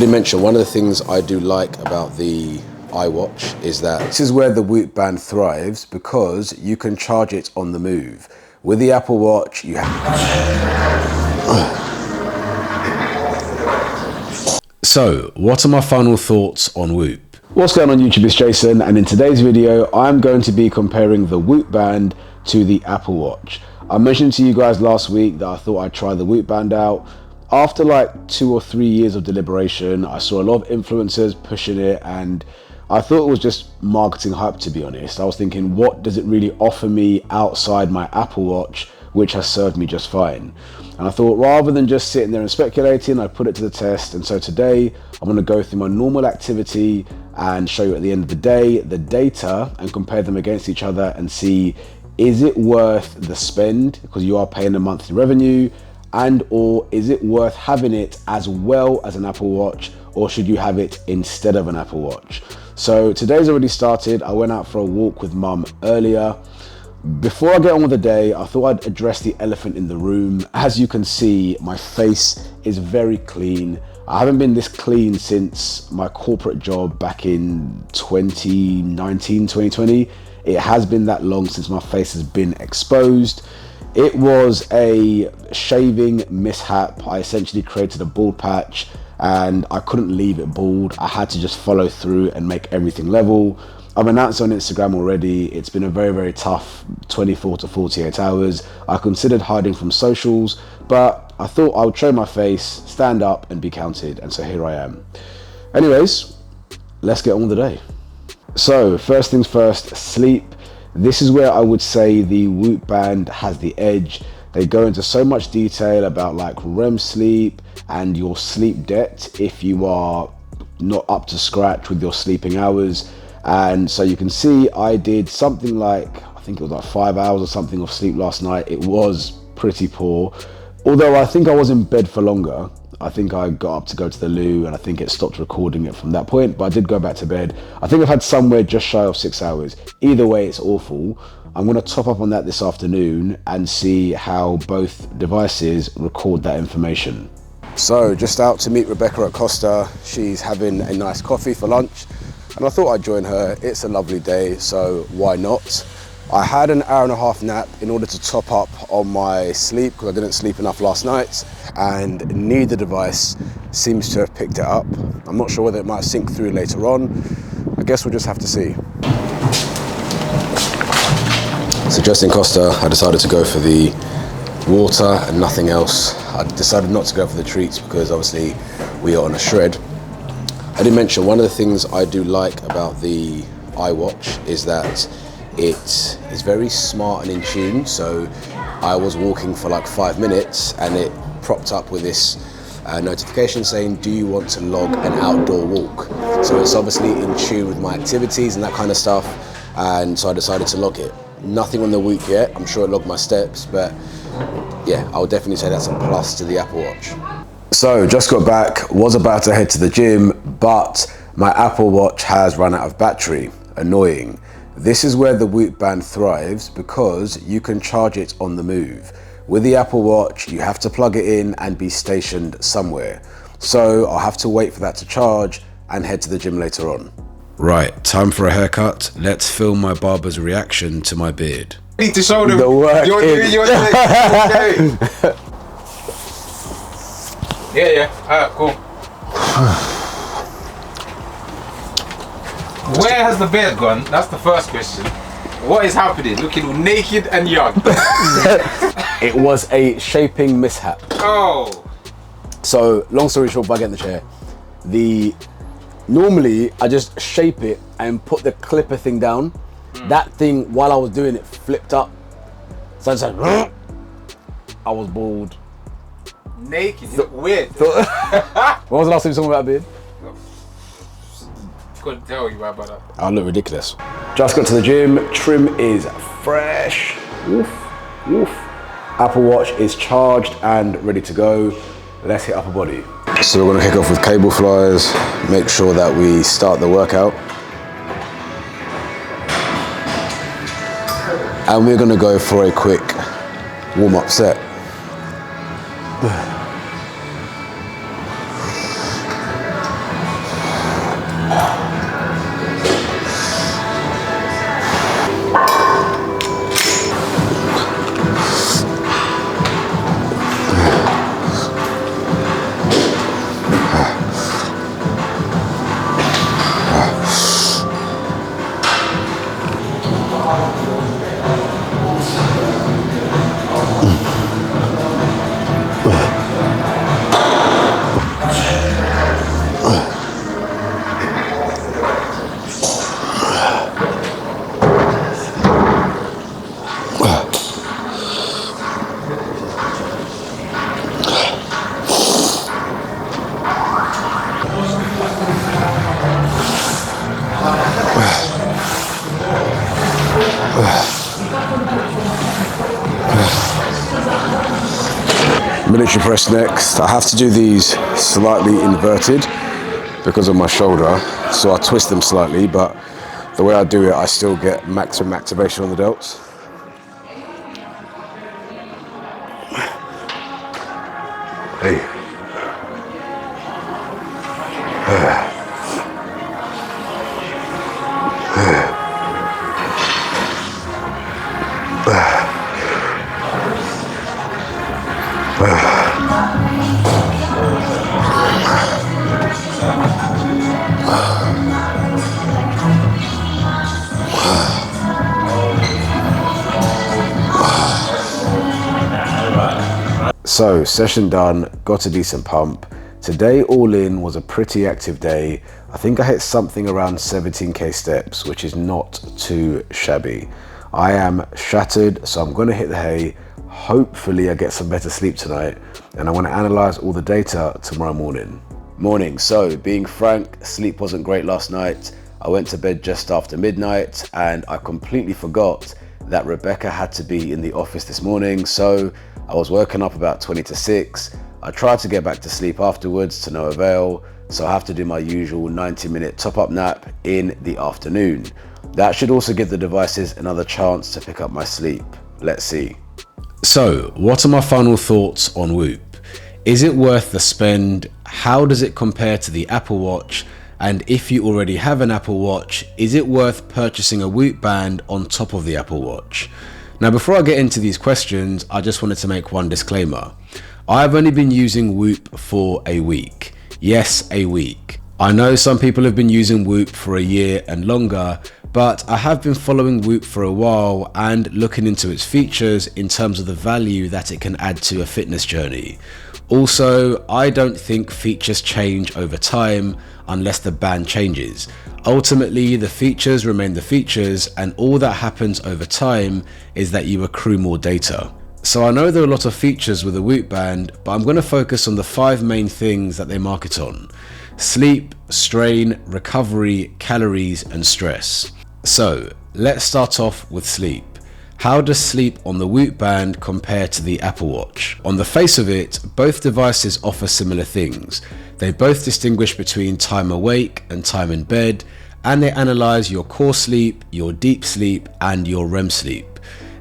I did mention one of the things I do like about the iWatch is that this is where the Whoop band thrives because you can charge it on the move. With the Apple Watch, you So, what are my final thoughts on Whoop? What's going on YouTube, it's Jason, and in today's video, I'm going to be comparing the Whoop band to the Apple Watch. I mentioned to you guys last week that I thought I'd try the Whoop band out. After like 2 or 3 years of deliberation, I saw a lot of influencers pushing it and I thought it was just marketing hype, to be honest. I was thinking, what does it really offer me outside my Apple Watch, which has served me just fine? And I thought rather than just sitting there and speculating, I put it to the test. And so today I'm going to go through my normal activity and show you at the end of the day the data and compare them against each other and see, is it worth the spend because you are paying a monthly revenue? And or is it worth having it as well as an Apple Watch, or should you have it instead of an Apple Watch? So today's already started. I went out for a walk with mum earlier. Before I get on with the day, I thought I'd address the elephant in the room. As you can see, my face is very clean. I haven't been this clean since my corporate job back in 2019, 2020. It has been that long since my face has been exposed. It was a shaving mishap. I essentially created a bald patch and I couldn't leave it bald. I had to just follow through and make everything level. I've announced on Instagram already. It's been a very, very tough 24 to 48 hours. I considered hiding from socials, but I thought I would show my face, stand up and be counted. And so here I am. Anyways, let's get on with the day. So first things first, sleep. This is where I would say the Whoop band has the edge. They go into so much detail about like REM sleep and your sleep debt if you are not up to scratch with your sleeping hours. And so you can see I did something like, I think it was like 5 hours or something of sleep last night. It was pretty poor. Although I think I was in bed for longer. I think I got up to go to the loo and I think it stopped recording it from that point, but I did go back to bed. I think I've had somewhere just shy of 6 hours. Either way, it's awful. I'm gonna top up on that this afternoon and see how both devices record that information. So just out to meet Rebecca at Costa. She's having a nice coffee for lunch and I thought I'd join her. It's a lovely day, so why not? I had an hour-and-a-half nap in order to top up on my sleep because I didn't sleep enough last night, and neither device seems to have picked it up. I'm not sure whether it might sync through later on. I guess we'll just have to see. So just in Costa, I decided to go for the water and nothing else. I decided not to go for the treats because obviously we are on a shred. I did mention one of the things I do like about the iWatch is that it is very smart and in tune. So I was walking for like 5 minutes and it propped up with this notification saying, do you want to log an outdoor walk? So it's obviously in tune with my activities and that kind of stuff. And so I decided to log it. Nothing on the Whoop yet. I'm sure it logged my steps, but yeah, I would definitely say that's a plus to the Apple Watch. So just got back, was about to head to the gym, but my Apple Watch has run out of battery. Annoying. This is where the Whoop band thrives because you can charge it on the move. With the Apple Watch, you have to plug it in and be stationed somewhere. So I'll have to wait for that to charge and head to the gym later on. Right, time for a haircut. Let's film my barber's reaction to my beard. I need to show them the work you're doing your thing. Yeah, alright, cool. Where has the beard gone? That's the first question. What is happening? Looking all naked and young. It was a shaping mishap. Oh. So, long story short, by getting the chair, normally I just shape it and put the clipper thing down. That thing, while I was doing it, flipped up. So I just like, I was bald. Naked? You look weird. When was the last time you saw me about a beard? Couldn't tell you about that. I look ridiculous. Just got to the gym. Trim is fresh. Woof, woof. Apple Watch is charged and ready to go. Let's hit upper body. So we're gonna kick off with cable flyers. Make sure that we start the workout. And we're gonna go for a quick warm-up set. military press next. I have to do these slightly inverted because of my shoulder, so I twist them slightly, but the way I do it, I still get maximum activation on the delts. Hey. So, session done, got a decent pump. Today all in was a pretty active day. I think I hit something around 17k steps, which is not too shabby. I am shattered, so I'm gonna hit the hay. Hopefully I get some better sleep tonight, and I wanna analyze all the data tomorrow morning. Morning, so being frank, sleep wasn't great last night. I went to bed just after midnight, and I completely forgot that Rebecca had to be in the office this morning, so I was woken up about 20 to 6. I tried to get back to sleep afterwards to no avail, so I have to do my usual 90-minute top-up nap in the afternoon. That should also give the devices another chance to pick up my sleep. Let's see. So, what are my final thoughts on Whoop? Is it worth the spend? How does it compare to the Apple Watch? And if you already have an Apple Watch, is it worth purchasing a Whoop band on top of the Apple Watch? Now, before I get into these questions, I just wanted to make one disclaimer. I've only been using Whoop for a week. Yes, a week. I know some people have been using Whoop for a year and longer, but I have been following Whoop for a while and looking into its features in terms of the value that it can add to a fitness journey. Also, I don't think features change over time unless the band changes. Ultimately, the features remain the features, and all that happens over time is that you accrue more data. So I know there are a lot of features with the Whoop band, but I'm going to focus on the 5 main things that they market on: sleep, strain, recovery, calories, and stress. So let's start off with sleep. How does sleep on the Whoop band compare to the Apple Watch? On the face of it, both devices offer similar things. They both distinguish between time awake and time in bed, and they analyze your core sleep, your deep sleep, and your REM sleep.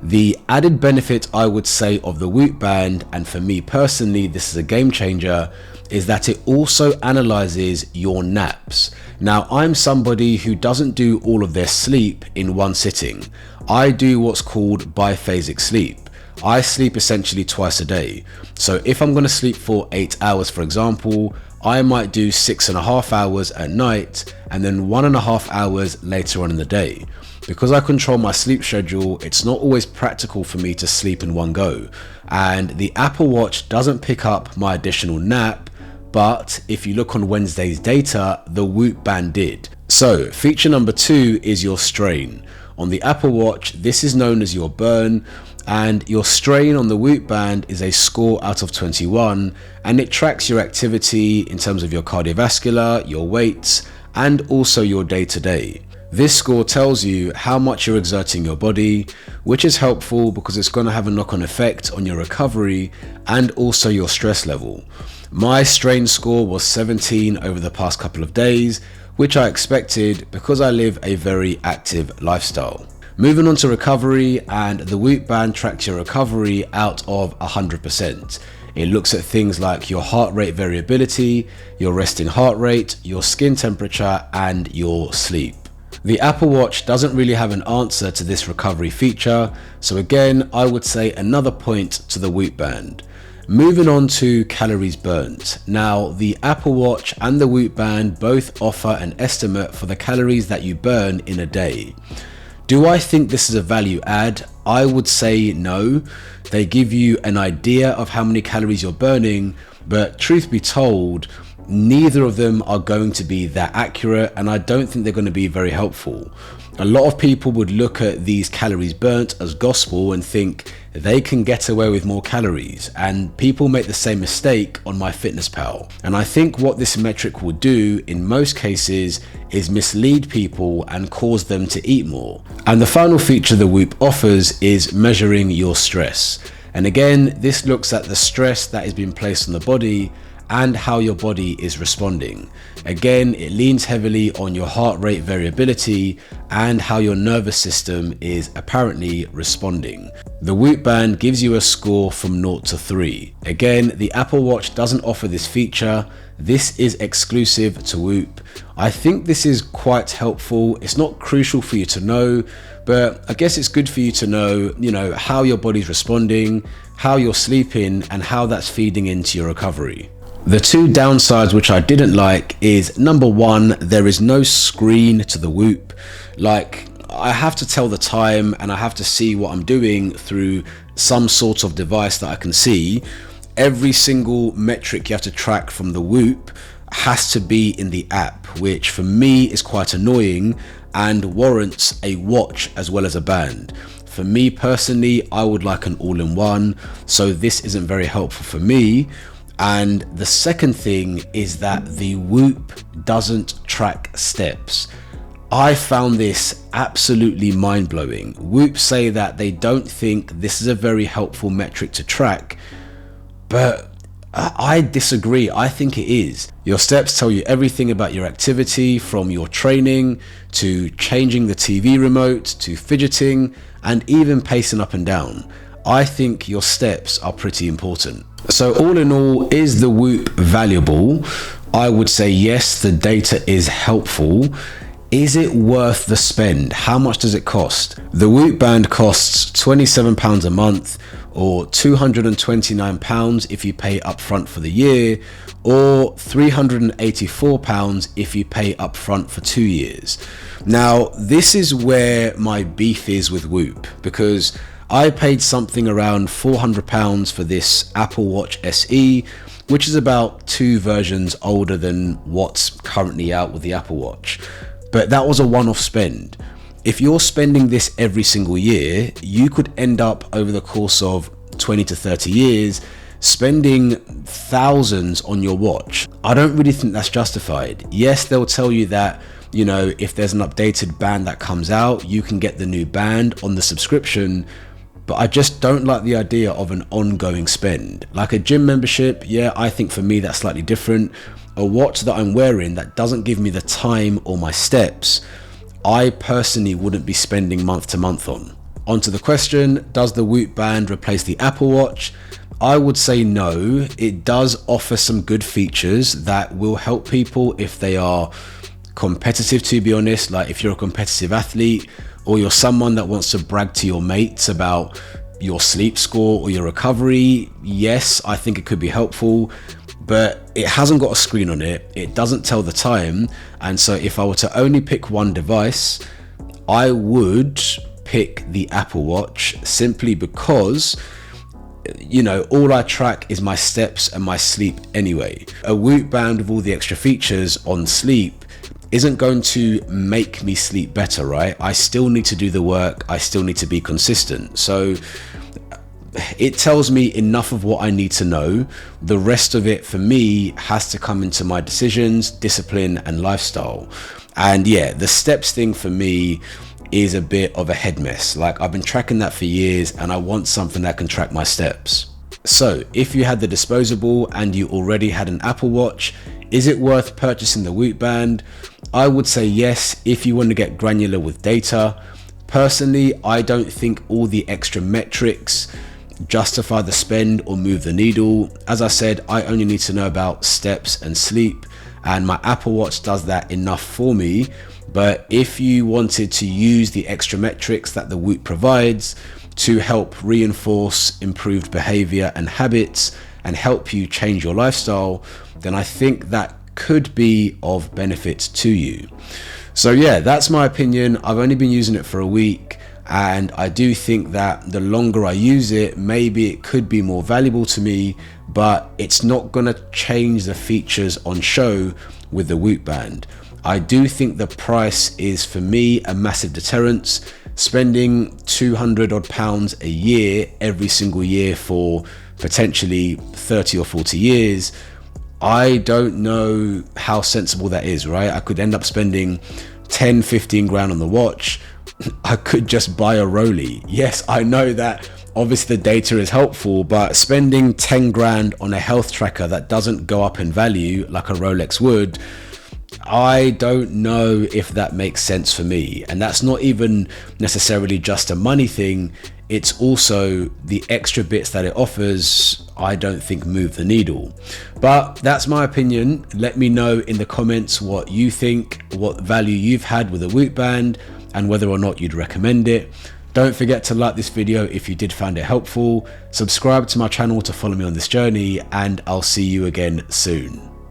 The added benefit, I would say, of the Whoop band, and for me personally this is a game changer, is that it also analyzes your naps. Now, I'm somebody who doesn't do all of their sleep in one sitting. I do what's called biphasic sleep. I sleep essentially twice a day. So if I'm going to sleep for 8 hours, for example, I might do 6.5 hours at night and then 1.5 hours later on in the day. Because I control my sleep schedule, it's not always practical for me to sleep in one go. And the Apple Watch doesn't pick up my additional nap, but if you look on Wednesday's data, the Whoop band did. So feature number 2 is your strain. On the Apple Watch, this is known as your burn, and your strain on the Whoop band is a score out of 21, and it tracks your activity in terms of your cardiovascular, your weights, and also your day-to-day. This score tells you how much you're exerting your body, which is helpful because it's going to have a knock-on effect on your recovery and also your stress level. My strain score was 17 over the past couple of days, which I expected because I live a very active lifestyle. Moving on to recovery, and the Whoop band tracks your recovery out of 100%. It looks at things like your heart rate variability, your resting heart rate, your skin temperature, and your sleep. The Apple Watch doesn't really have an answer to this recovery feature, so again, I would say another point to the Whoop band. Moving on to calories burnt. Now, the Apple Watch and the Whoop band both offer an estimate for the calories that you burn in a day. Do I think this is a value add? I would say no. They give you an idea of how many calories you're burning, but truth be told, neither of them are going to be that accurate, and I don't think they're going to be very helpful. A lot of people would look at these calories burnt as gospel and think they can get away with more calories, and people make the same mistake on MyFitnessPal. And I think what this metric will do in most cases is mislead people and cause them to eat more. And the final feature the Whoop offers is measuring your stress. And again, this looks at the stress that is being placed on the body and how your body is responding. Again, it leans heavily on your heart rate variability and how your nervous system is apparently responding. The Whoop band gives you a score from 0 to 3. Again, the Apple Watch doesn't offer this feature. This is exclusive to Whoop. I think this is quite helpful. It's not crucial for you to know, but I guess it's good for you to know, how your body's responding, how you're sleeping, and how that's feeding into your recovery. The two downsides which I didn't like is, number one, there is no screen to the Whoop. Like, I have to tell the time and I have to see what I'm doing through some sort of device that I can see. Every single metric you have to track from the Whoop has to be in the app, which for me is quite annoying and warrants a watch as well as a band. For me personally, I would like an all-in-one, so this isn't very helpful for me. And the second thing is that the Whoop doesn't track steps. I found this absolutely mind-blowing. Whoop say that they don't think this is a very helpful metric to track, but I disagree. I think it is. Your steps tell you everything about your activity, from your training to changing the TV remote to fidgeting and even pacing up and down. I think your steps are pretty important. So all in all, is the Whoop valuable? I would say yes, the data is helpful. Is it worth the spend? How much does it cost? The Whoop band costs £27 a month, or £229 if you pay upfront for the year, or £384 if you pay upfront for 2 years. Now, this is where my beef is with Whoop, because I paid something around £400 for this Apple Watch SE, which is about 2 versions older than what's currently out with the Apple Watch. But that was a one-off spend. If you're spending this every single year, you could end up over the course of 20 to 30 years spending thousands on your watch. I don't really think that's justified. Yes, they'll tell you that, if there's an updated band that comes out, you can get the new band on the subscription. But I just don't like the idea of an ongoing spend. Like a gym membership, yeah, I think for me that's slightly different. A watch that I'm wearing that doesn't give me the time or my steps, I personally wouldn't be spending month to month on. Onto the question, does the Whoop band replace the Apple Watch? I would say no. It does offer some good features that will help people if they are competitive, to be honest. Like if you're a competitive athlete, or you're someone that wants to brag to your mates about your sleep score or your recovery, yes, I think it could be helpful, but it hasn't got a screen on it. It doesn't tell the time. And so if I were to only pick one device, I would pick the Apple Watch, simply because all I track is my steps and my sleep anyway. A Whoop band with all the extra features on sleep isn't going to make me sleep better, right? I still need to do the work. I still need to be consistent. So it tells me enough of what I need to know. The rest of it for me has to come into my decisions, discipline, and lifestyle. And yeah, the steps thing for me is a bit of a head mess. Like I've been tracking that for years and I want something that can track my steps. So if you had the disposable and you already had an Apple Watch, is it worth purchasing the Whoop band? I would say yes, if you want to get granular with data. Personally, I don't think all the extra metrics justify the spend or move the needle. As I said, I only need to know about steps and sleep, and my Apple Watch does that enough for me. But if you wanted to use the extra metrics that the Whoop provides to help reinforce improved behavior and habits and help you change your lifestyle, then I think that could be of benefit to you. So yeah, that's my opinion. I've only been using it for a week, and I do think that the longer I use it, maybe it could be more valuable to me, but it's not gonna change the features on show with the Whoop band. I do think the price is, for me, a massive deterrence. Spending £200 odd a year every single year for potentially 30 or 40 years, I don't know how sensible that is, right? I could end up spending 10-15 grand on the watch. I could just buy a Rollie. Yes, I know that Obviously the data is helpful, but spending 10 grand on a health tracker that doesn't go up in value like a Rolex would, I don't know if that makes sense for me. And that's not even necessarily just a money thing, it's also the extra bits that it offers I don't think move the needle. But that's my opinion. Let me know in the comments what you think, what value you've had with a Whoop band, and whether or not you'd recommend it. Don't forget to like this video if you did find it helpful, subscribe to my channel to follow me on this journey, and I'll see you again soon.